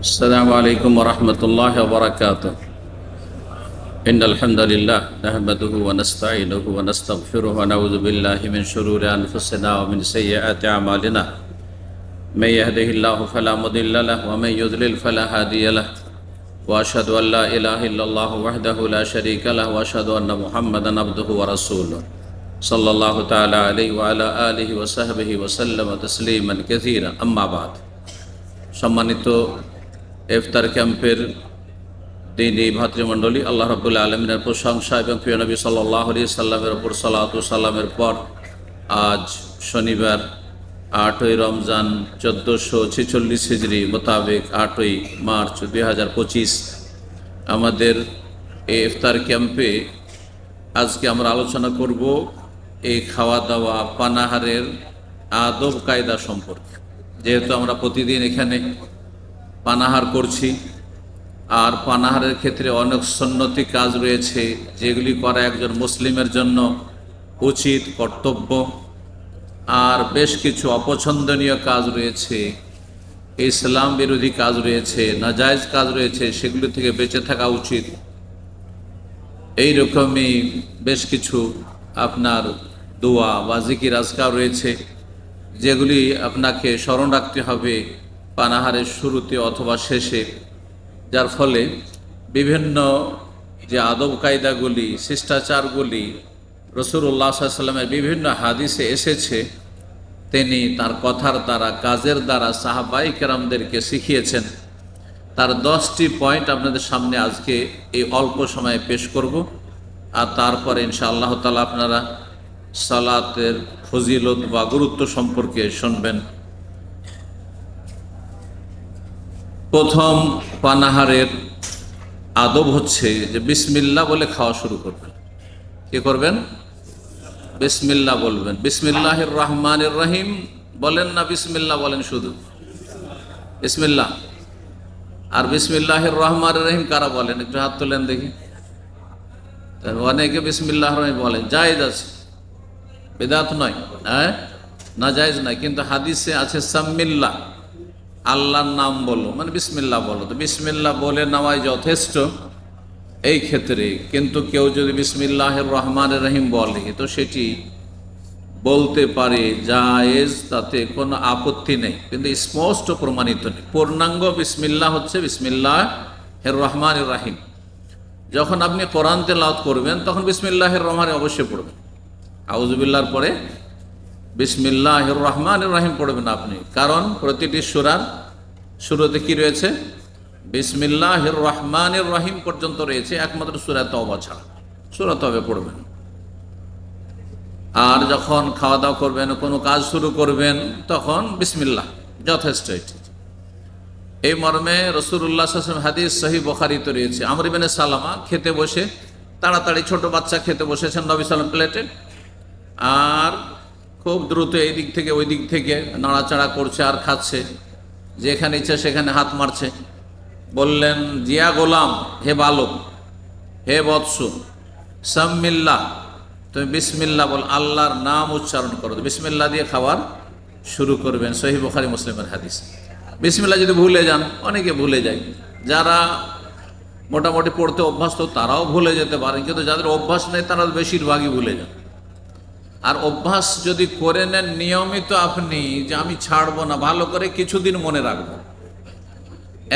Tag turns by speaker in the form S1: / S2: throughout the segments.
S1: السلام عليكم ورحمة الله وبركاته. إن الحمد لله نحمده ونستعينه ونستغفره ونعوذ بالله من شرور أنفسنا ومن سيئات أعمالنا. من يهده الله فلا مضل له ومن يضلل فلا هادي له. وأشهد أن لا إله إلا الله وحده لا شريك له وأشهد أن محمدا عبده ورسوله صلى الله تعالى عليه وعلى آله وصحبه وسلم تسليما كثيرا. أما بعد. সম্মানিত ইফতার ক্যাম্পের দিনী ভাতৃমণ্ডলী, আল্লাহ রাব্বুল আলামিনের প্রশংসা এবং প্রিয় নবী সাল্লাল্লাহু আলাইহি সাল্লামের উপর সালাতু সালামের পর আজ শনিবার 8ই রমজান 1446 হিজরি মোতাবেক 8ই মার্চ 2025 আমাদের এই ইফতার ক্যাম্পে আজকে আমরা আলোচনা করব এই খাওয়া দাওয়া পানাহারের আদব কায়দা সম্পর্কে। যেহেতু আমরা প্রতিদিন এখানে পানাহার করছি, আর পানাহারের ক্ষেত্রে অনেক সুন্নতি কাজ রয়েছে যেগুলি করা একজন মুসলিমের জন্য উচিত, কর্তব্য, আর বেশ কিছু অপছন্দনীয় কাজ রয়েছে, ইসলাম বিরোধী কাজ রয়েছে, নাজায়েজ কাজ রয়েছে, সেগুলি থেকে বেঁচে থাকা উচিত। এই রকমই বেশ কিছু আপনার দোয়া বা জিকির আজকার রয়েছে যেগুলি আপনাকে স্মরণ রাখতে হবে পানাহারের শুরুতে অথবা শেষে, যার ফলে বিভিন্ন যে আদব কায়দাগুলি, শিষ্টাচারগুলি রাসূলুল্লাহ সাল্লাল্লাহু আলাইহি ওয়াসাল্লামের বিভিন্ন হাদিসে এসেছে, তিনি তার কথার দ্বারা, কাজের দ্বারা সাহাবায়ে কেরামদেরকে শিখিয়েছেন। তার 10টি পয়েন্ট আপনাদের সামনে আজকে এই অল্প সময়ে পেশ করব, আর তারপরে ইনশাআল্লাহ তাআলা আপনারা সালাতের ফজিলত বা গুরুত্ব সম্পর্কে শুনবেন। প্রথম পানাহারের আদব হচ্ছে যে বিসমিল্লাহ বলে খাওয়া শুরু করবেন। কি করবেন? বিসমিল্লাহ বলবেন। বিসমিল্লাহির রহমানির রহিম বলেন না বিসমিল্লাহ বলেন? শুধু বিসমিল্লাহ। আর বিসমিল্লাহির রহমানির রহিম কারা বলেন? একটু হাত তোলেন দেখি। অনেকে বিসমিল্লাহির রহিম বলেন, জায়েজ আছে, বিদআত নয়, হ্যাঁ, না জায়েজ নয়, কিন্তু হাদিসে আছে সাম্মিল্লাহ, আল্লাহর নাম বলো, মানে বিসমিল্লাহ বলো। তো বিসমিল্লাহ বলে নেওয়াই যথেষ্ট এই ক্ষেত্রে। কিন্তু কেউ যদি বিসমিল্লাহির রহমানির রহিম বলে তো সেটি বলতে পারে, জায়েজ, তাতে কোনো আপত্তি নেই, কিন্তু স্পষ্ট প্রমাণিত নেই। পূর্ণাঙ্গ বিসমিল্লাহ হচ্ছে বিসমিল্লাহির রহমানির রহিম। যখন আপনি কোরআন তেলাওয়াত করবেন তখন বিসমিল্লাহির রহমানির অবশ্যই পড়বেন। আউযুবিল্লাহর পরে বিসমিল্লাহির রহমানির রহিম পড়বেন আপনি, কারণ প্রতিটি সূরার শুরুতে কি রয়েছে? বিসমিল্লাহির রহমানির রহিম পর্যন্ত রয়েছে, একমাত্র সূরা তওবা ছাড়া। সূরা তওবা পড়বেন। আর যখন খাওয়া দাওয়া করবেন, কোনো কাজ শুরু করবেন, তখন বিসমিল্লাহ যথেষ্ট। এটি এই মর্মে রাসূলুল্লাহ সাল্লাল্লাহু আলাইহি ওয়াসাল্লাম হাদিস সহিহ বুখারীতে রয়েছে। আমর ইবনে সালামা খেতে বসে, তাড়াতাড়ি ছোট বাচ্চা খেতে বসেছেন নবী সাল্লাল্লাহু আলাইহি ওয়াসাল্লাম প্লেটে, আর খুব দ্রুত এই দিক থেকে ওই দিক থেকে নাড়াচাড়া করছে আর খাচ্ছে, যেখানে ইচ্ছা সেখানে হাত মারছে। বললেন, জিয়া গোলাম, হে বালক, হে বৎস, সাম্মিল্লাহ, তুমি বিসমিল্লাহ বল, আল্লাহর নাম উচ্চারণ করো। বিসমিল্লাহ দিয়ে খাবার শুরু করবেন। সহিহ বুখারী মুসলিমের হাদিস। বিসমিল্লাহ যদি ভুলে যান, অনেকে ভুলে যায়, যারা মোটামুটি পড়তে অভ্যস্ত তারাও ভুলে যেতে পারেন, কিন্তু যাদের অভ্যাস নেই তারা বেশিরভাগই ভুলে যান। আর অভ্যাস যদি করে নেন নিয়মিত আপনি, যে আমি ছাড়বো না, ভালো করে কিছুদিন মনে রাখবো,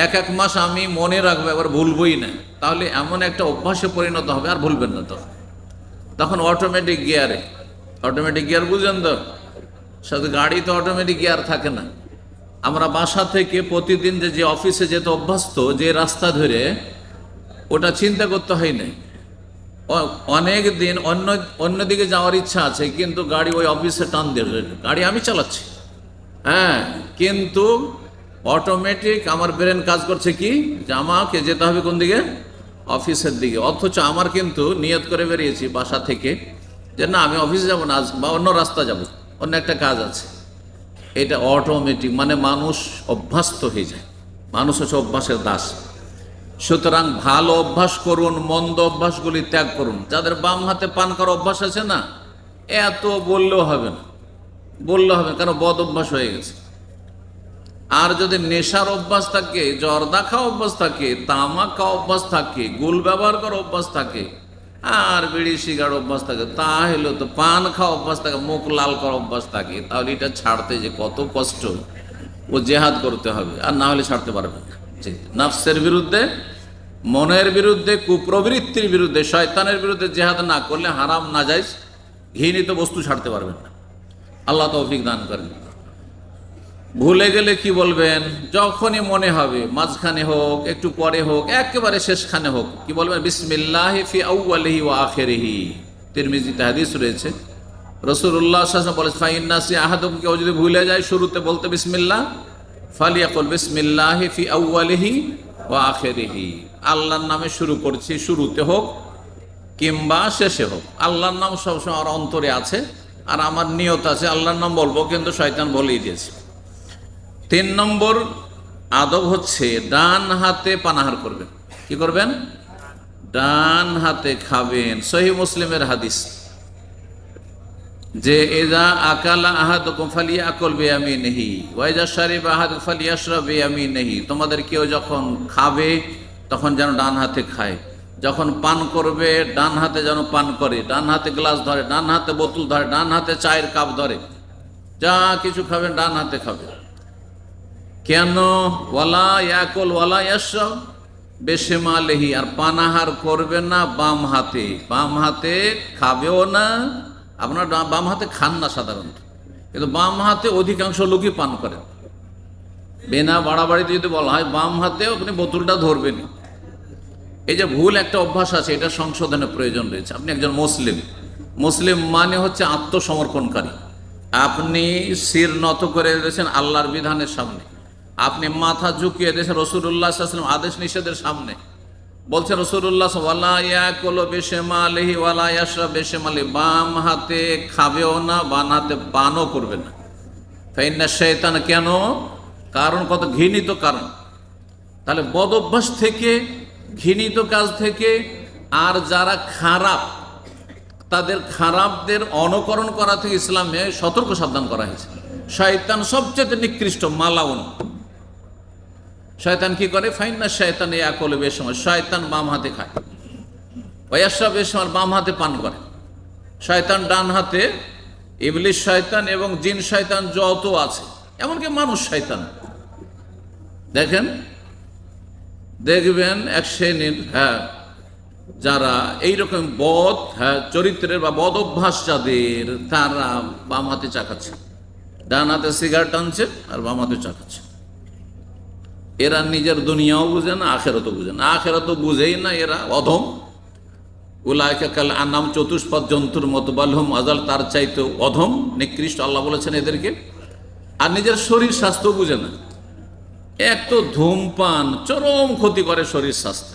S1: এক মাস আমি মনে রাখবো, এবার ভুলবই না, তাহলে এমন একটা অভ্যাসে পরিণত হবে, আর ভুলবেন না। তখন অটোমেটিক গিয়ারে, অটোমেটিক গিয়ার বুঝেন তো, সাথে গাড়ি তো অটোমেটিক গিয়ার থাকে না। আমরা বাসা থেকে প্রতিদিন যে অফিসে যেতে অভ্যস্ত, যে রাস্তা ধরে, ওটা চিন্তা করতে হয় না। অনেক দিন অন্যদিকে যাওয়ার ইচ্ছা আছে, কিন্তু গাড়ি ওই অফিসে টান দিয়ে, গাড়ি আমি চালাচ্ছি, হ্যাঁ, কিন্তু অটোমেটিক আমার ব্রেন কাজ করছে কি, যে আমাকে যেতে হবে কোন দিকে? অফিসের দিকে। অথচ আমার কিন্তু নিয়ত করে বেরিয়েছি বাসা থেকে যে না, আমি অফিসে যাব না আজ, বা অন্য রাস্তা যাব, অন্য একটা কাজ আছে। এটা অটোমেটিক, মানে মানুষ অভ্যস্ত হয়ে যায়। মানুষ হচ্ছে অভ্যাসের দাস। সুতরাং ভালো অভ্যাস করুন, মন্দ অভ্যাসগুলি ত্যাগ করুন। যাদের বাম হাতে পান করার অভ্যাস আছে না, এত বললেও হবে না, বললে হবে, কারণ বদ অভ্যাস হয়ে গেছে। আর যদি নেশার অভ্যাস থাকে, জর্দা খাওয়া অভ্যাস থাকে, তামাক খাওয়া অভ্যাস থাকে, গুল ব্যবহার করার অভ্যাস থাকে, আর বিড়ি সিগারেট অভ্যাস থাকে, তাহলে তো পান খাওয়া অভ্যাস থাকে, মুখ লাল করার অভ্যাস থাকে, তাহলে এটা ছাড়তে যে কত কষ্ট, ও জেহাদ করতে হবে, আর না হলে ছাড়তে পারবে না। নফসের বিরুদ্ধে, মনের বিরুদ্ধে, কুপ্রবৃত্তির বিরুদ্ধে, শয়তানের বিরুদ্ধে জেহাদ না করলে হারাম নাজায়েজ ঘৃণিত বস্তু ছাড়তে পারবেন না। আল্লাহ তৌফিক দান করেন। ভুলে গেলে কি বলবেন? যখনই মনে হবে, মাঝখানে হোক, একটু পরে হোক, একেবারে শেষখানে হোক, কি বলবেন? বিসমিল্লাহি ফি আউয়ালিহি ওয়া আখিরিহি। তিরমিজিতে হাদিস রয়েছে, রাসূলুল্লাহ সাল্লাল্লাহু আলাইহি ওয়াসাল্লাম বলেছেন, ফাইন্নাসি আহাদুকুম, কেউ যদি ভুলে যায় শুরুতে বলতে বিসমিল্লাহ, ফালিয়াকুল বিসমিল্লাহি ফি আউয়ালিহি ওয়া আখিরিহি। আল্লাহর নামে শুরু করছি, শুরুতে হোক কিংবা শেষে হোক, আল্লাহর নাম সবসময় আমার অন্তরে আছে, আর আমার নিয়ত আছে আল্লাহর নাম বলবো, কিন্তু শয়তান বলেই দিয়েছে। 3 নম্বর আদব হচ্ছে ডান হাতে পানাহার করবেন। কি করবেন? ডান হাতে খাবেন। সহিহ মুসলিমের হাদিস যে এজা আকালা আহাদুকুম ফালিয়াকুল বিয়ামিনিহি ওয়া ইজা শারিবা আহাদুকুম ফালিয়াশরাব বিয়ামিনিহি। তোমাদের কেউ যখন খাবে তখন যেন ডান হাতে খায়, যখন পান করবে ডান হাতে যেন পান করে, ডান হাতে গ্লাস ধরে, ডান হাতে বোতল ধরে, ডান হাতে চায়ের কাপ ধরে, যা কিছু খাবেন ডান হাতে খাবে। কেন? ওয়ালা ইয়াকুল ওয়ালা ইয়াশরাব বিশিমালিহি। আর পানাহার করবে না বাম হাতে, বাম হাতে খাবেও না। আপনার বাম হাতে খান না সাধারণত, কিন্তু বাম হাতে অধিকাংশ লোকই পান করেন। বিনা বাড়াবাড়িতে যদি বলা হয় বাম হাতে আপনি বোতলটা ধরবেন, এই যে ভুল একটা অভ্যাস আছে, এটা সংশোধনের প্রয়োজন রয়েছে। আপনি একজন মুসলিম, মুসলিম মানে হচ্ছে আত্মসমর্পণকারী। আপনি শির নত করে দিয়েছেন আল্লাহর বিধানের সামনে, আপনি মাথা ঝুঁকিয়ে দিয়েছেন রাসূলুল্লাহ সাল্লাল্লাহু আলাইহি ওয়াসাল্লাম আদেশ নিষেধের সামনে। বলছে রাসূলুল্লাহ ওয়ালা ইয়াকুলু বিশিমালিহি ওয়ালা ইয়াশরাব বিশিমালিহি, বাম হাতে খাবেও না, বাম হাতে পানও করবে না। ফাইন্না শাইতান, কেন? কারণ কত ঘৃণিত কারণ। তাহলে বদ অভ্যাস থেকে, ঘৃণিত কাজ থেকে, আর যারা খারাপ তাদের খারাপদের অনুকরণ করা থেকে ইসলামে সতর্ক সাবধান করা হয়েছে। শয়তান সবচেয়ে নিকৃষ্ট মালাউন। শয়তান কি করে? ফাইন্না শয়তান ইয়াকুলু বিশিমালিহি, শয়তান বাম হাতে খায়, ওয়া ইয়াশরাবু বিশিমালিহি, বাম হাতে পান করে। শয়তান ডান হাতে, ইবলিস শয়তান এবং জিন শয়তান যত আছে, এমনকি মানুষ শয়তান। দেখবেন এক শ্রেণীর যারা এইরকম বদ চরিত্রের বা বদ অভ্যাস যাদের, তারা বাম হাতে চা খাচ্ছে, ডান হাতে সিগারেট টানছে আর বাম হাতে চা খাচ্ছে। এরা নিজের দুনিয়াও বুঝে না, আখেরাতও বুঝে না। আখেরাত বুঝেই না, এরা অধম। উলাইকা কাল আনাম, চতুষ্পদ জন্তুর মতো, বালহুম আযাল, তার চাইতে অধম, নিকৃষ্ট আল্লাহ বলেছেন এদেরকে। আর নিজের শরীর স্বাস্থ্য বুঝে না। এক তো ধূমপান চরম ক্ষতি করে শরীর স্বাস্থ্য,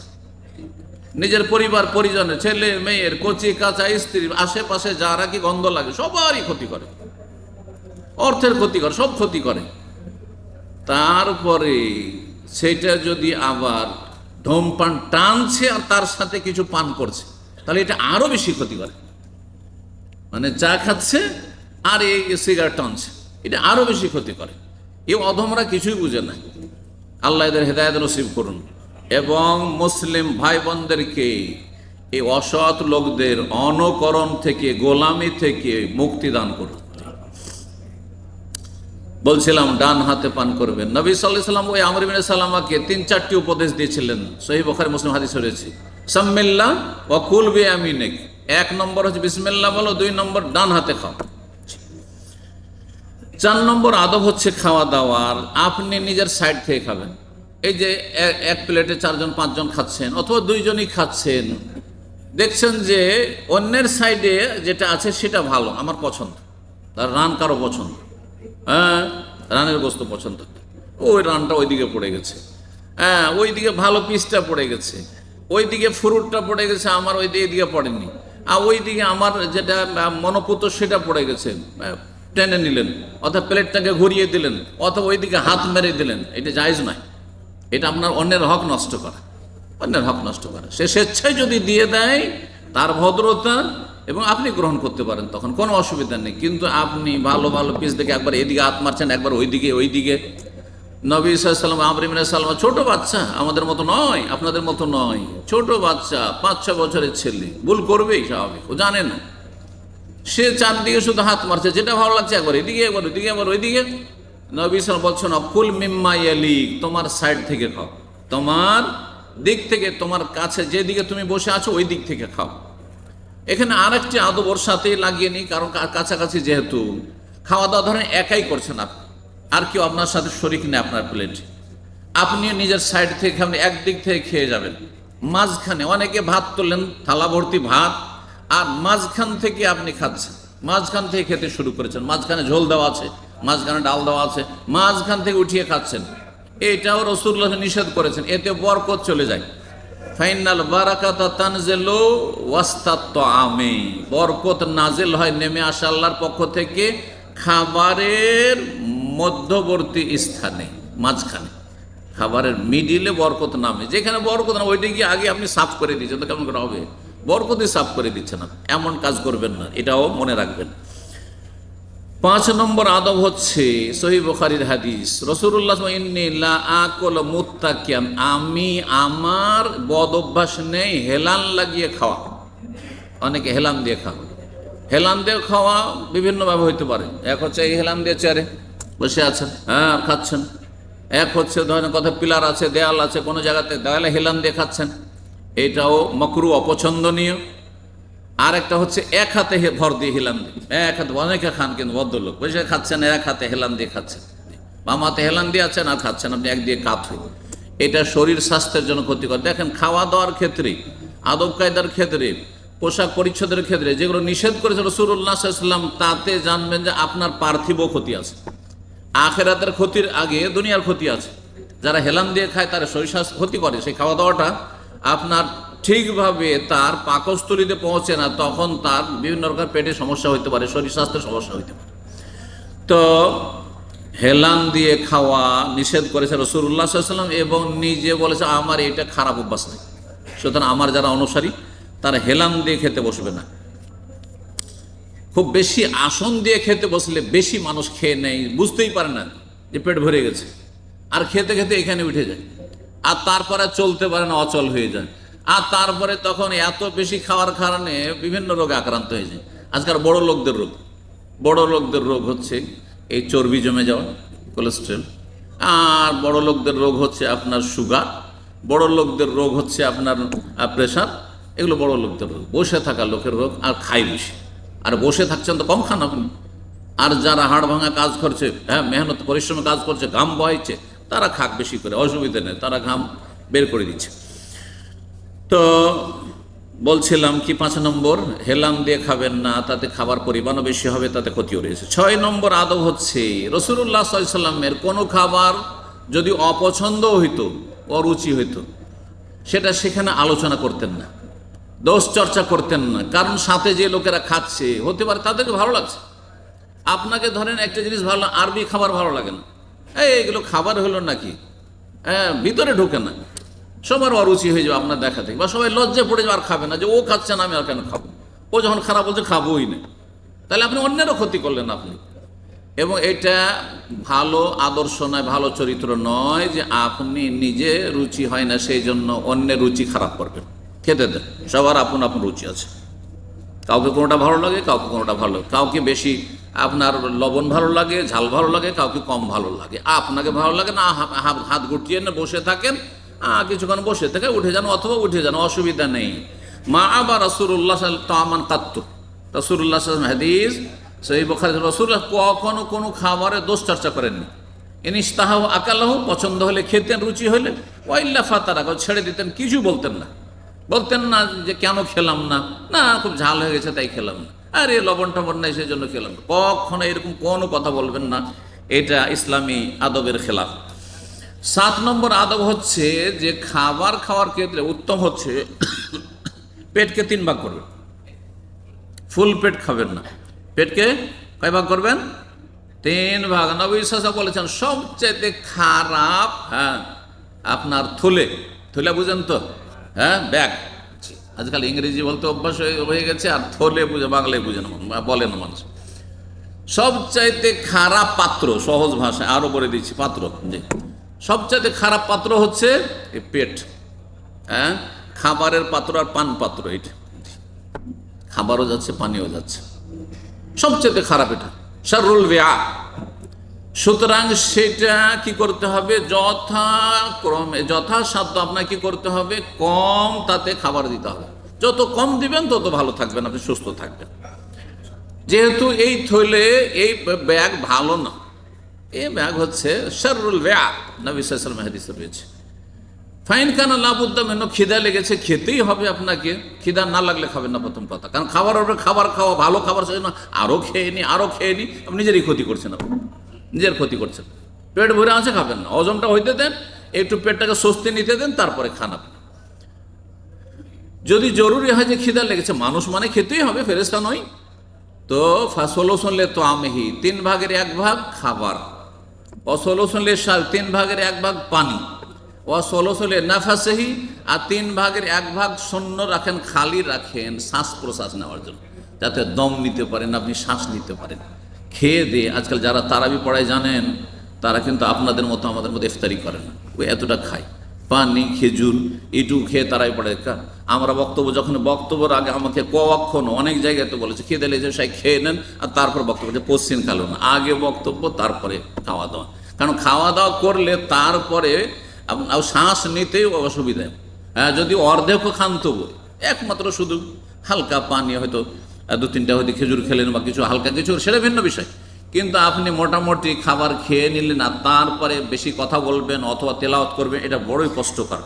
S1: নিজের পরিবার পরিজনের, ছেলে মেয়ের, কচি কাঁচা স্ত্রী, আশেপাশে যারা কি গন্ধ লাগে সবারই ক্ষতি করে, অর্থের ক্ষতি করে, সব ক্ষতি করে। তারপরে সেটা যদি আবার ধূমপান টানছে আর তার সাথে কিছু পান করছে, তাহলে এটা আরো বেশি ক্ষতি করে। মানে চা খাচ্ছে আর এই সিগারেট টানছে, এটা আরো বেশি ক্ষতি করে। এই অধমরা কিছুই বুঝে না। আল্লাহ এদের হেদায়েত নসিব করুন এবং মুসলিম ভাই বোনদেরকে এই অসৎ লোকদের অনুকরণ থেকে, গোলামি থেকে মুক্তি দান করুন। বলছিলাম ডান হাতে পান করবেন। নবী সাল্লাল্লাহু আলাইহি ওয়াসাল্লাম ওই আমর ইবনে সালামাকে 3-4টি উপদেশ দিয়েছিলেন, সহিহ বুখারী মুসলিম হাদিস রয়েছে। সাম্মিল্লাহ ওয়া কুল বিয়ামিনিক, 1 নম্বর হচ্ছে বিসমিল্লাহ বলো, 2 নম্বর ডান হাতে খাও। 4 নম্বর আদব হচ্ছে খাওয়া দাওয়ার, আপনি নিজের সাইড থেকে খাবেন। এই যে এক প্লেটে 4 জন 5 জন খাচ্ছেন, অথবা 2 জনই খাচ্ছেন, দেখছেন যে অন্যের সাইডে যেটা আছে সেটা ভালো, আমার পছন্দ, তার রান কারো পছন্দ, রানের গোস্ত পছন্দ, ওই রানটা ওইদিকে পড়ে গেছে, ওইদিকে ভালো পিসটা পড়ে গেছে, ওইদিকে ফ্রুটটা পড়ে গেছে, আমার ওই দিকে পড়েনি, আর ওইদিকে আমার যেটা মনোপুত সেটা পড়ে গেছে, টেনে নিলেন, অথবা প্লেটটাকে ঘুরিয়ে দিলেন, অথবা ওইদিকে হাত মেরে দিলেন। এটা জায়েজ নয়। এটা আপনার অন্যের হক নষ্ট করা, অন্যের হক নষ্ট করা। সে স্বেচ্ছায় যদি দিয়ে দেয়, তার ভদ্রতা, এবং আপনি গ্রহণ করতে পারেন, তখন কোনো অসুবিধা নেই। কিন্তু আপনি ভালো ভালো পিস দেখে একবার এদিকে হাত মারছেন, একবার ওইদিকে, নবী সাল্লাল্লাহু আলাইহি ওয়াসাল্লাম আমর ইবনে সালমা ছোট বাচ্চা, আমাদের মতো নয়, আপনাদের মতো নয়, ছোট বাচ্চা 5-6 বছরের ছেলে, ভুল করবেই স্বাভাবিক, ও জানে না। সে চারদিকে শুধু হাত মারছে, যেটা ভালো লাগছে একবার এদিকে, একবার ওইদিকে, একবার ওইদিকে। নবী সাল্লাল্লাহু বলছেন কুল মিম্মা ইয়ালিক, তোমার সাইড থেকে খাও, তোমার দিক থেকে, তোমার কাছে যেদিকে তুমি বসে আছো ওই দিক থেকে খাও। এখানে আরেকটি আদব ওর সাথেই লাগিয়ে নিই, কারণ কাছাকাছি যেহেতু খাওয়া দাওয়া ধরেন একাই করছেন আপনি, আর কেউ আপনার সাথে শরিক নেই আপনার প্লেটে, আপনিও নিজের সাইড থেকে আপনি একদিক থেকে খেয়ে যাবেন। মাঝখানে অনেকে ভাত তুললেন, থালা ভর্তি ভাত, আর মাঝখান থেকে আপনি খাচ্ছেন, মাঝখান থেকে খেতে শুরু করেছেন, মাঝখানে ঝোল দেওয়া আছে, মাঝখানে ডাল দেওয়া আছে, মাঝখান থেকে উঠিয়ে খাচ্ছেন। এটাও রাসূলুল্লাহ নিষেধ করেছেন, এতে বরকত চলে যায়। ফাইনাল বারাকাতা তানজিলু ওয়াস্তাত তাআমি, বরকত নাজিল হয়, নেমে আসে আল্লাহর পক্ষ থেকে খাবারের মধ্যবর্তী স্থানে, মাঝখানে, খাবারের মিডিলে বরকত নামে। যেখানে বরকত না ওইটা গিয়ে আগে আপনি সাফ করে দিচ্ছেন, তো কেমন করে হবে? বরকতই সাফ করে দিচ্ছে না, এমন কাজ করবেন না, এটাও মনে রাখবেন। 5 নম্বর আদব হচ্ছে সহিহ বুখারীর হাদিস, রাসূলুল্লাহ ইন্নী লা আকুল মুত্তাকিয়ান, আমি আমার বদ অভ্যাস নেই হেলান লাগিয়ে খাওয়া। অনেকে হেলান দিয়ে খাওয়া, হেলান দিয়ে খাওয়া বিভিন্নভাবে হইতে পারে। এক হচ্ছে এই হেলান দিয়ে চেয়ারে বসে আছেন, হ্যাঁ খাচ্ছেন। এক হচ্ছে ধরেন কথা পিলার আছে, দেয়াল আছে, কোনো জায়গাতে দেয়ালে হেলান দিয়ে খাচ্ছেন, এটাও মাকরু, অপছন্দনীয়। আর একটা হচ্ছে এক হাতে ভর দিয়ে হেলান দিয়ে, এক হাতে, অনেকে খান কিন্তু ভদ্রলোক বসে খাচ্ছেন, এক হাতে হেলান দিয়ে খাচ্ছেন, বাম হাতে হেলান দিয়ে আছেন আর খাচ্ছেন আপনি এক দিয়ে কাত হয়ে। এটা শরীর স্বাস্থ্যের জন্য ক্ষতিকর। দেখেন খাওয়া দাওয়ার ক্ষেত্রে, আদব কায়দার ক্ষেত্রে, পোশাক পরিচ্ছদের ক্ষেত্রে যেগুলো নিষেধ করেছে রাসূলুল্লাহ সাল্লাল্লাহু আলাইহি ওয়াসাল্লাম, তাতে জানবেন যে আপনার পার্থিব ক্ষতি আছে, আখিরাতের ক্ষতির আগে দুনিয়ার ক্ষতি আছে। যারা হেলান দিয়ে খায় তারা শরীর স্বাস্থ্য ক্ষতি করে, সেই খাওয়া দাওয়াটা আপনার ঠিকভাবে তার পাকস্থলীতে পৌঁছে না, তখন তার বিভিন্ন রকম পেটে সমস্যা হইতে পারে, শরীর স্বাস্থ্যের সমস্যা হইতে পারে। তো হেলান দিয়ে খাওয়া নিষেধ করেছে রাসূলুল্লাহ সাল্লাল্লাহু আলাইহি ওয়াসাল্লাম, এবং নিজে বলেছে আমার এটা খারাপ অভ্যাস নেই। সুতরাং আমার যারা অনুসারী তারা হেলান দিয়ে খেতে বসবে না। খুব বেশি আসন দিয়ে খেতে বসলে বেশি মানুষ খেয়ে নেয়, বুঝতেই পারে না যে পেট ভরে গেছে, আর খেতে খেতে এখানে উঠে যায়, আর তারপরে চলতে পারে না, অচল হয়ে যায়, আর তারপরে তখন এত বেশি খাওয়ার কারণে বিভিন্ন রোগে আক্রান্ত হয়ে যায়। আজকাল বড় লোকদের রোগ হচ্ছে এই চর্বি জমে যাওয়া, কোলেস্ট্রল, আর বড় লোকদের রোগ হচ্ছে আপনার সুগার, বড় লোকদের রোগ হচ্ছে আপনার প্রেশার। এগুলো বড় লোকদের রোগ, বসে থাকা লোকের রোগ, আর খাই বেশি। আর বসে থাকছেন তো কম খান আপনি। আর যারা হাড় ভাঙা কাজ করছে, হ্যাঁ মেহনত পরিশ্রমে কাজ করছে, ঘাম বহাইছে, তারা খাক বেশি করে, অসুবিধা নেই, তারা ঘাম বের করে দিচ্ছে। তো বলছিলাম কি, 5 নম্বর হেলান দিয়ে খাবেন না, তাতে খাবার পরিমাণও বেশি হবে, তাতে ক্ষতিও রয়েছে। 6 নম্বর আদব হচ্ছে রাসূলুল্লাহ সাল্লাল্লাহু আলাইহি ওয়াসাল্লামের কোনো খাবার যদি অপছন্দ হইতো, অরুচি হইতো, সেটা সেখানে আলোচনা করতেন না, দোষ চর্চা করতেন না। কারণ সাথে যে লোকেরা খাচ্ছে হতে পারে তাদেরকে ভালো লাগছে, আপনাকে ধরেন একটা জিনিস ভালো, আরবি খাবার ভালো লাগে না, এইগুলো খাবার হলো নাকি, হ্যাঁ ভিতরে ঢোকে না, সবার অরুচি হয়ে যাবে আপনার দেখা থেকে, বা সবাই লজ্জা পড়ে যাবে, আর খাবে না, যে ও খাচ্ছে না আমি আর কেন খাবো, ও যখন খারাপ বলছে খাবোই না, তাহলে আপনি অন্যেরও ক্ষতি করলেন আপনি। এবং এটা ভালো আদর্শ নয়, ভালো চরিত্র নয় যে আপনি নিজে রুচি হয় না সেই জন্য অন্যের রুচি খারাপ করবেন। খেতে দেন, সবার আপন আপন রুচি আছে, কাউকে কোনোটা ভালো লাগে, কাউকে কোনোটা ভালো লাগে, কাউকে বেশি আপনার লবণ ভালো লাগে, ঝাল ভালো লাগে, কাউকে কম ভালো লাগে। আপনাকে ভালো লাগে না, হাত গুটিয়ে না বসে থাকেন, কিছুক্ষণ বসে থেকে উঠে যান, অথবা উঠে যান, অসুবিধা নেই। মা আবার রাসূলুল্লাহ তামান কাত্তু, রাসূলুল্লাহ হাদিস সহিহ বুখারী, রাসূলুল্লাহ কখনো কোনো খাবারে দোষ চর্চা করেননি। ইনিশতাহাহু আকালাহু, পছন্দ হলে খেতেন, রুচি হলে, ওয়াইল্লা ফাতারাকা, ছেড়ে দিতেন, কিছু বলতেন না যে কেন খেলাম না, না খুব ঝাল হয়ে গেছে তাই খেলাম না, আরে লবণ টবণ নাই সেই জন্য খেলাম না, কখনো এরকম কোনো কথা বলবেন না, এটা ইসলামী আদবের খেলাফ। 7 নম্বর আদব হচ্ছে যে খাবার খাওয়ার ক্ষেত্রে উত্তম হচ্ছে পেটকে 3 ভাগ করবেন, ফুল পেট খাবেন না, পেটকে কয় ভাগ করবেন? 3 ভাগ। নবী সাল্লাল্লাহু আলাইহি ওয়াসাল্লাম বলেছেন সবচেয়ে খারাপ, হ্যাঁ আপনার থলে বুঝেন তো, হ্যাঁ ব্যাগ, আজকাল ইংরেজি বলতে অভ্যাস হয়ে গেছে, আর থলে বুঝে বাংলায় বুঝে না, বলে না মানুষ। সবচাইতে খারাপ পাত্র, সহজ ভাষায় আরো বলে দিচ্ছি, পাত্র যে সবচাইতে খারাপ পাত্র হচ্ছে এই পেট। হ্যাঁ, খাবারের পাত্র আর পান পাত্র, এটা খাবারও যাচ্ছে পানিও যাচ্ছে, সবচেয়ে খারাপ এটা, শাররুল বিআ। সুতরাং সেটা কি করতে হবে, যথাক্রমে যথাসাধ্য আপনাকে কি করতে হবে, কম তাতে খাবার দিতে হবে। যত কম দিবেন তত ভালো থাকবেন, আপনি সুস্থ থাকবেন। যেহেতু এই থলে, এই ব্যাগ ভালো না, এই ব্যাগ হচ্ছে শাররুল বিআ, নবী সাল্লাল্লাহু আলাইহি ওয়াসাল্লাম হাদিসে রয়েছে। ফাইন কানা লাবুদ্দা মিনহু, খিদা লেগেছে, খেতেই হবে আপনাকে। খিদা না লাগলে খাবেন না, প্রথম কথা। কারণ খাবার উপরে খাবার খাওয়া, ভালো খাবার সেই না আরও খেয়ে নি, আরও খেয়ে নি, আপনি নিজেরই ক্ষতি করছেন, আপনি নিজের ক্ষতি করছেন। পেট ভরে আছে, খাবেন না, হজমটা হইতে দেন, একটু পেটটাকে স্বস্তি নিতে দেন, তারপরে খান আপনি। যদি জরুরি হয় যে খিদা লেগেছে, মানুষ মানে খেতেই হবে, ফেরেশতা নয়, তো ফাসলুসুন লিতাআমিহি, 3 ভাগের 1 ভাগ খাবার, ওয়াসলুসুন লিশার, 3 ভাগের 1 ভাগ পানি, ওয়াসলুসুন লিনাফাসিহি, আর 3 ভাগের 1 ভাগ শূন্য রাখেন, খালি রাখেন শ্বাস প্রশ্বাস নেওয়ার জন্য, যাতে দম নিতে পারেন, আপনি শ্বাস নিতে পারেন। খেয়ে দিয়ে আজকাল যারা তারাবি পড়ায় জানেন, তারা কিন্তু আপনাদের মতো আমাদের মতো ইফতারি করে না, ওই এতটা খায়, পানি খেজুর এটুকু খেয়ে তারাই পড়ে। আমরা যখন বক্তব্যের আগে আমাকে কখন অনেক জায়গায় তো বলেছে, খেয়ে দিলে যে সাই খেয়ে নেন, আর তারপর বক্তব্য, যে পশ্চিম কালো না, আগে বক্তব্য তারপরে খাওয়া দাওয়া। কারণ খাওয়া দাওয়া করলে তারপরে শ্বাস নিতেই অসুবিধা। হ্যাঁ, যদি অর্ধেকও খান তবু একমাত্র শুধু হালকা পানি, হয়তো 2-3টা হয়তো খেজুর খেলেন বা কিছু হালকা কিছু, সেটা ভিন্ন বিষয়। কিন্তু আপনি মোটামুটি খাবার খেয়ে নিলেন আর তারপরে বেশি কথা বলবেন অথবা তেলাওয়াত করবেন, এটা বড়ই কষ্টকর।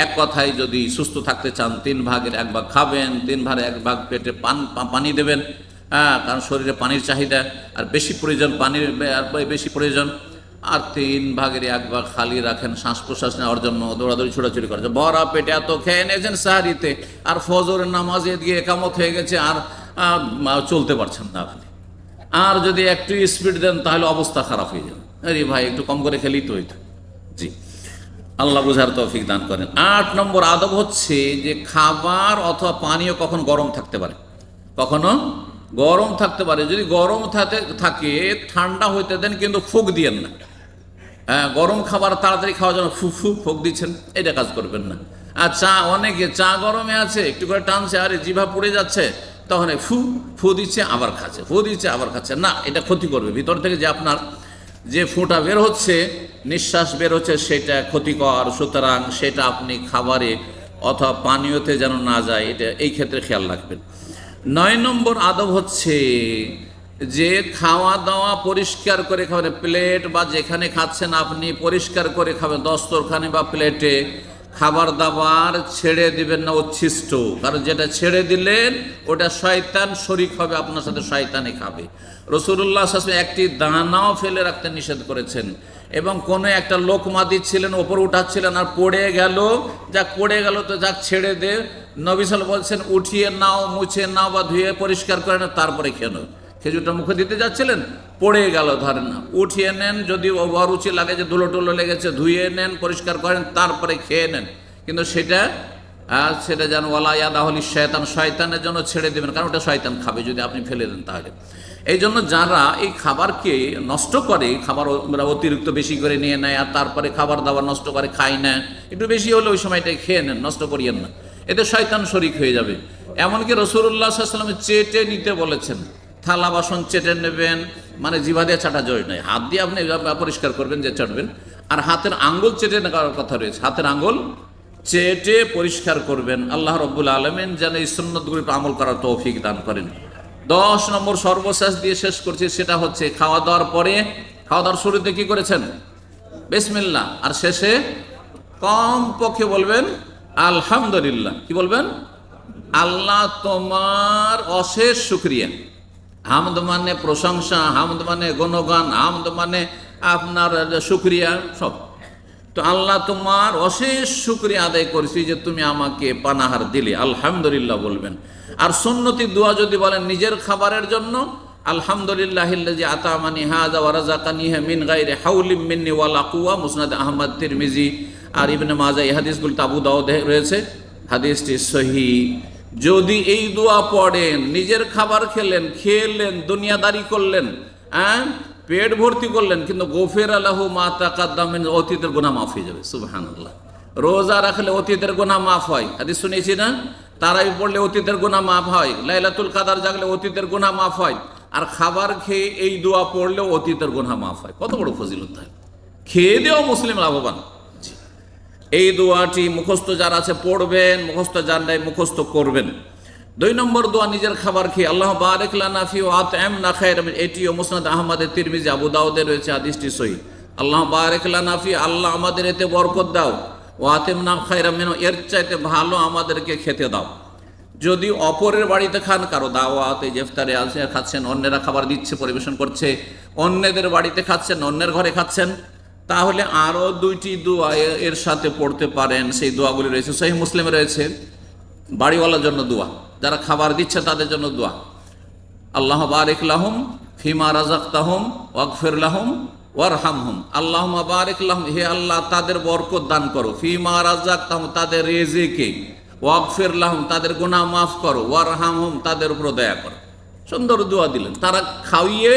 S1: এক কথায় যদি সুস্থ থাকতে চান, 3 ভাগের 1 ভাগ খাবেন, 3 ভাগের 1 ভাগ পেটে পানি দেবেন। হ্যাঁ, কারণ শরীরে পানির চাহিদা আর বেশি প্রয়োজন, পানির বেশি প্রয়োজন। আর 3 ভাগের 1 ভাগ খালি রাখেন শ্বাস প্রশ্বাস নেওয়ার জন্য, দৌড়াদৌড়ি ছোটাছুটি করার জন্য। বড়া পেটে এত খেয়ে নিয়েছেন সাহারিতে, আর ফজরের নামাজে দিয়ে একামত হয়ে গেছে, আর চলতে পারছেন না আপনি। আর যদি একটু স্পিড দেন তাহলে অবস্থা খারাপ হয়ে যাবে। আরে ভাই, একটু কম করে খেলেই তো হইতো। জি, আল্লাহ বুঝার তৌফিক দান করেন। 8 নম্বর আদব হচ্ছে যে খাবার অথবা পানীয় কখন গরম থাকতে পারে, কখনো গরম থাকতে পারে। যদি গরম থাকে ঠান্ডা হইতে দেন, কিন্তু ফুক দিয়েন না। হ্যাঁ, গরম খাবার তাড়াতাড়ি খাওয়ার জন্য ফুক দিচ্ছেন, এটা কাজ করবেন না। আর অনেকে চা গরমে আছে, একটু করে টানছে, আরে জিভা পুড়ে যাচ্ছে, তখন ফু দিচ্ছে আবার খাচ্ছে, ফু দিচ্ছে আবার খাচ্ছে, না, এটা ক্ষতি করবে। ভিতর থেকে যে আপনার যে ফুটা বের হচ্ছে, নিঃশ্বাস বের হচ্ছে, সেটা ক্ষতিকর। সুতরাং সেটা আপনি খাবারে অথবা পানীয়তে যেন না যায়, এটা এই ক্ষেত্রে খেয়াল রাখবেন। 9 নম্বর আদব হচ্ছে যে খাওয়া দাওয়া পরিষ্কার করে খাবেন। প্লেট বা যেখানে খাচ্ছেন আপনি পরিষ্কার করে খাবেন। দস্তরখানে বা প্লেটে খাবার দাবার ছেড়ে দিবেন না উচ্ছিষ্ট, কারণ যেটা ছেড়ে দিলেন ওটা শয়তান শরিক হবে আপনার সাথে, শয়তানে খাবে। রাসূলুল্লাহ সাল্লাল্লাহু আলাইহি ওয়াসাল্লাম একটি দানাও ফেলে রাখতে নিষেধ করেছেন, এবং কোনো একটা লোকমা দিচ্ছিলেন, ওপর উঠাচ্ছিলেন, আর পড়ে গেল, যাক পড়ে গেল তো যাক ছেড়ে দে। নবী সাল্লাল্লাহু আলাইহি ওয়াসাল্লাম বলছেন, উঠিয়ে নাও, মুছে নাও বা ধুয়ে পরিষ্কার করে নাও, তারপরে খেয়ে নাও। খেজুরটা মুখে দিতে যাচ্ছিলেন, পড়ে গেল, ধরেন না, উঠিয়ে নেন, যদি অরুচি লাগে যে ধুলো টুলো লেগেছে, ধুয়ে নেন, পরিষ্কার করেন, তারপরে খেয়ে নেন। কিন্তু সেটা যেন ওয়ালা ইয়াদাহুল শয়তান, শয়তানের জন্য ছেড়ে দেবেন, কারণ ওটা শয়তান খাবে যদি আপনি ফেলে দেন তাহলে। এই জন্য যারা এই খাবারকে নষ্ট করে, খাবার অতিরিক্ত বেশি করে নিয়ে নেয় আর তারপরে খাবার দাবার নষ্ট করে খায় না, একটু বেশি হলে ওই সময়টাই খেয়ে নেন, নষ্ট করিয়েন না, এতে শয়তান শরিক হয়ে যাবে। এমনকি রাসূলুল্লাহ সাল্লাল্লাহু আলাইহি ওয়াসাল্লাম চেটে নিতে বলেছেন, থালা বাসন চেটে নেবেন, মানে জিভা দিয়ে চাটা জয় নয়, হাত দিয়ে আপনি পরিষ্কার করবেন, যে চাটবেন। আর হাতের আঙ্গুল চেটে নেওয়ার কথা রয়েছে, হাতের আঙ্গুল চেটে পরিষ্কার করবেন। আল্লাহ রাব্বুল আলামিন যেন এই সুন্নতগুলি আমল করার তৌফিক দান করেন। 10 নম্বর সর্বশেষ দিয়ে শেষ করছি, সেটা হচ্ছে খাওয়া দাওয়ার পরে, খাওয়া দাওয়ার শুরুতে কি করেছেন, বিসমিল্লাহ, আর শেষে কম পক্ষে বলবেন আলহামদুলিল্লাহ। কি বলবেন, আল্লাহ তোমার অশেষ শুকরিয়া। হামদ মানে প্রশংসা, হামদ মানে গুণগান, হামদ মানে আপনার শুকরিয়া সব। তো আল্লাহ তোমার অশেষ শুকরিয়া আদায় করেছি যে তুমি আমাকে পানাহার দিলে, আলহামদুলিল্লাহ বলবেন। আর সুন্নতি দোয়া যদি বলেন নিজের খাবারের জন্য, আলহামদুলিল্লাহিল্লাযী আতামানি হাযা ওয়া রাযাকানিহি মিন গায়রি হাওলিম মিন্নি ওয়ালা কুওয়া, মুসনাদ আহমদ, তিরমিজি আর ইবনে মাজাহ, এই হাদিসগুলো আবু দাউদে রয়েছে, হাদিসটি সহিহ। যদি এই দোয়া পড়েন, নিজের খাবার খেলেন, দুনিয়াদারি করলেন, হ্যাঁ, পেট ভর্তি করলেন, কিন্তু গফির আলাহু মা তাকাদ্দাম মিন, অতীতের গুনাহ মাফ হয়ে যাবে। সুবহানাল্লাহ। রোজা রাখলে অতীতের গুনাহ মাফ হয়, হাদিস শুনেছি না? তারাবি পড়লে অতীতের গুনাহ মাফ হয়, লাইলাতুল কাদার জাগলে অতীতের গুনাহ মাফ হয়, আর খাবার খেয়ে এই দোয়া পড়লেও অতীতের গুনাহ মাফ হয়। কত বড় ফজিলত! হয় খেয়ে দিয়েও মুসলিম লাভবান। এই দোয়াটি মুখস্থ যারা আছে পড়বেন, মুখস্থ যার নাই মুখস্থ করবেন। 2 নম্বর দোয়া, নিজের খাবার খেয়ে আল্লাহ বারিক লানা ফি ওয়া আত'আমনা খায়রান, এটিও মুসনাদ আহমদের, তিরমিজি, আবু দাউদের রয়েছে, হাদিসটি সহিহ। আল্লাহ বারিক লানা ফি, আল্লাহ আমাদের এতে বরকত দাও, ওয়া আত'আমনা খায়রান মিনহু, এর চাইতে ভালো আমাদেরকে খেতে দাও। যদি অপরের বাড়িতে খান, কারো দাওয়াতে ইফতারে আছে খাচ্ছেন, অন্যেরা খাবার দিচ্ছে, পরিবেশন করছে, অন্যদের বাড়িতে খাচ্ছেন, অন্যের ঘরে খাচ্ছেন, তাহলে আরও 2টি দোয়া এর সাথে পড়তে পারেন। সেই দোয়াগুলি রয়েছে সহিহ মুসলিমে রয়েছে। বাড়িওয়ালার জন্য দোয়া, যারা খাবার দিচ্ছে তাদের জন্য দোয়া, আল্লাহ বারিক লাহুম ফিমা রাযাকতাহুম ওয়াগফির লাহুম ওয়ারহামহুম। আল্লাহুম্মা বারিক লাহুম, হে আল্লাহ তাদের বরকত দান করো, ফিমা রাযাকতাহুম, তাদের রিজিকে, ওয়াগফির লাহুম, তাদের গুনাহ মাফ করো, ওয়ারহামহুম, তাদের উপর দয়া করো। সুন্দর দোয়া দিলেন, তারা খাইয়ে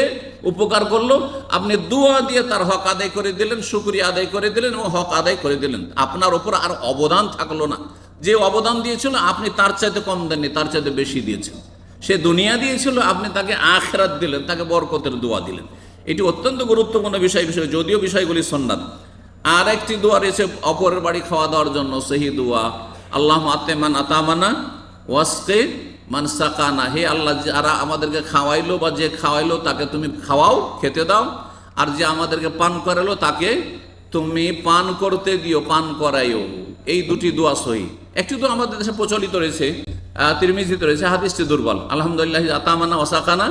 S1: উপকার করলো, আপনি দোয়া দিয়ে তার হক আদায় করে দিলেন, শুকরিয়া আদায় করে দিলেন এবং হক আদায় করে দিলেন। আপনার ওপর আর অবদান থাকলো না। যে অবদান দিয়েছিল আপনি তার চাইতে কম দেননি, তার চাইতে বেশি দিয়েছেন। সে দুনিয়া দিয়েছিল, আপনি তাকে আখিরাত দিলেন, তাকে বরকতের দোয়া দিলেন। এটি অত্যন্ত গুরুত্বপূর্ণ বিষয়, যদিও বিষয়গুলি সুন্নাত। আর একটি দোয়া রয়েছে অপরের বাড়ি খাওয়া দেওয়ার জন্য, সেই দোয়া আল্লাহ আতেমান আতামানা ওয়াসকে মান সাকানা, হে আল্লাহ যারা আমাদেরকে খাওয়াইলো বা যে খাওয়াইলো তাকে তুমি খাওয়াও, খেতে দাও, আর যে আমাদেরকে পান করালো তাকে তুমি পান করতে দিও, পান করাইও। এই 2টি দোয়া সহি। একটি দোয়া আমাদের দেশে প্রচলিত রয়েছে, তিরমিজিতে রয়েছে, হাদিসটি দুর্বল। আলহামদুলিল্লাহ আতামানা ওয়াসাকানা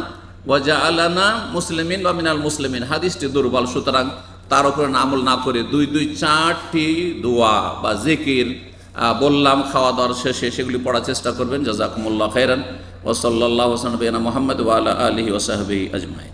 S1: ওয়া জাআলানা মুসলিমিন ওয়া মিনাল মুসলিমিন, হাদিসটি দুর্বল। সুতরাং তার উপরে আমল না করে 4টি দোয়া বা জিকির বললাম খাওয়া দাওয়ার শেষে, সেগুলি পড়ার চেষ্টা করবেন। জাযাকুমুল্লাহ খাইরান। ওয়া সাল্লাল্লাহু আলা সাইয়্যিদিনা মুহাম্মদ ওয়া আলা আলিহি ওয়া সাহবিহি আজমাইন।